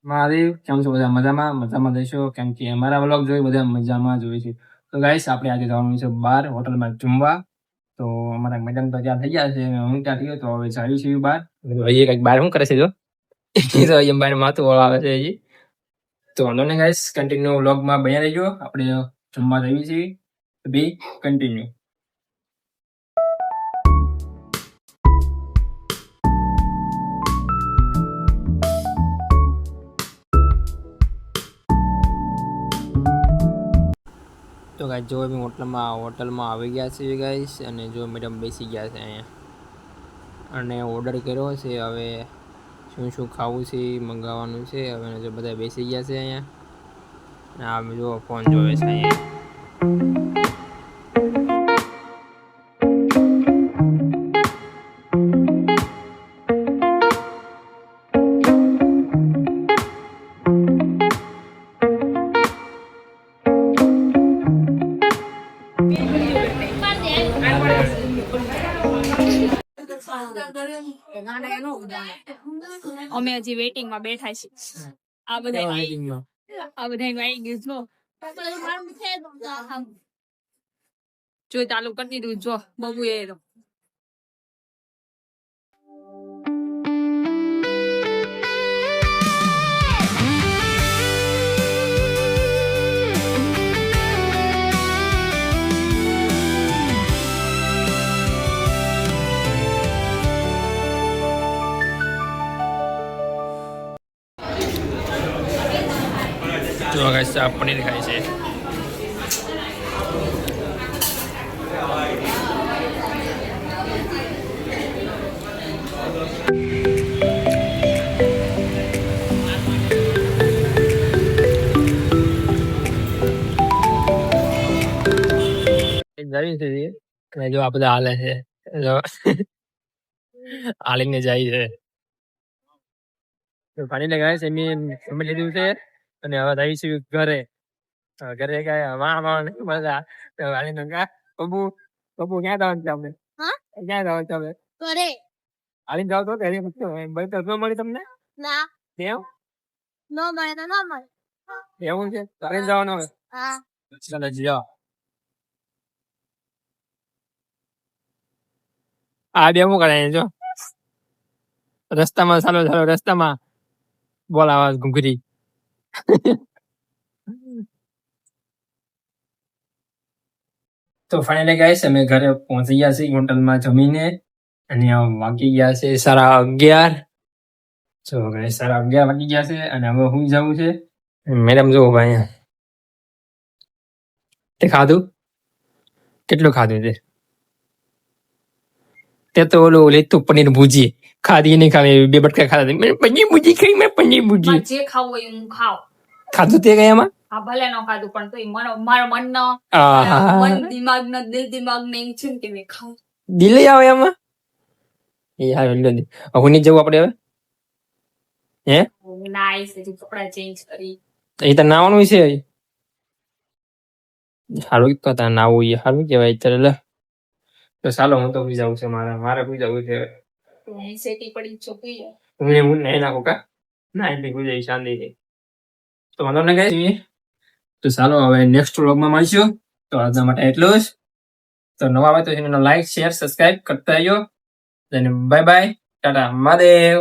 મહાદેવ, કેમ છો બધા? મજામાં રહેશો, કેમ કે અમારા વ્લોગ જોઈ બધા મજામાં જોઈ છે. તો ગાઈસ આપણે આજે જવાનું છે બહાર હોટલમાં જમવા. તો અમારા મેડમ તો ત્યાં થઈ ગયા છે, હું ત્યાં થયો તો હવે જઈએ છીએ બહાર. ભાઈ કંઈક બહાર શું કરે છે જો એ તો અહીંયા બહાર માથું વળાવે છે હજી. તો વાંધો નહીં ગાઈસ, કન્ટિન્યુ વ્લોગમાં બન્યા રહેજો. આપણે જમવા જઈએ છીએ. બી કન્ટિન્યુ. તો ગાઈસ જો અમે હોટલમાં આવી ગયા છીએ ગાઈસ, અને જો મેડમ બેસી ગયા છે અહીંયા અને ઓર્ડર કર્યો છે. હવે શું ખાવું છે મંગાવવાનું છે. હવે જો બધા બેસી ગયા છે અહીંયા. આ જો ફોન જોવે છે અહીંયા. અમે હજી વેઇટિંગ માં બેઠા છીએ. આ બધા આવી ગયું જો ચાલુ કરી દીધું. જો બબુ એ તો જો ગાઈસ આ પનીર ખાય છે. જો આ બધા હાલે છે, હાલીને જાય છે. પાણી લગાવે છે એમ લીધું છે. અને હવે આવીશું ઘરે. ઘરે બધા હાલીને બબુ ક્યાં જવાનું છે? આપણે ક્યાં જવાનું છે? આપણે કરે હાલીને જાવ તો મળી તમને ના કેમ નો મળે તો નો મળે. એવું છે? હાલીને જવાનું હવે. હા ચાલો જાઓ. આ બે શું કરે જો રસ્તામાં? ચાલો રસ્તામાં બોલાવા ઘૂઘરી. તો ફાઇનલી ગાઈસ અમે ઘરે પહોંચી ગયા છીએ હોટલમાં જમીને. અને વાગી ગયા છે 11:30. જો ગાઈસ 11:30 વાગી ગયા છે અને હવે હું જવું છે. મેડમ જો ભાઈ તે ખાધું? કેટલું ખાધું તે તો ઓલું લેતું પનીર ભુજી ખાધી નહીં ખાવી. 2 બટકા ખાધા. મેં પનીર ભુજી ખાઈ. મેં પનીર ભુજી જે ખાવું હોય હું ખાવ. ખાધું તે કઈ એમાં? હા ભલે નો ખાધું પણ તોય મારા મનનો દિમાગ ને એમ છે કે મેં ખાવ. દિલે આવે એમાં. એ હા હું નહીં જવું આપણે હવે. હે નાઈસ કપડા ચેન્જ કરી. એ તો નાવાનું છે. સારું તો નાવું એ સારું કહેવાય. ચાલે તો ચાલો હું તો ભી જાઉં છું. મારે ભી જવું છે. સેટી પડી છોકરી હું નહીં નાખું કા ના એટલે ભૂલ જાય શાંતિ. તો વાંધો ને ગાઈસ. તો ચાલો હવે નેક્સ્ટ વ્લોગમાં મળીશું. તો આજના માટે એટલું જ. તો નવા આવે તો ચેનલને લાઈક શેર સબસ્ક્રાઇબ કરતા રહેજો. Bye bye, Tata, Mahadev.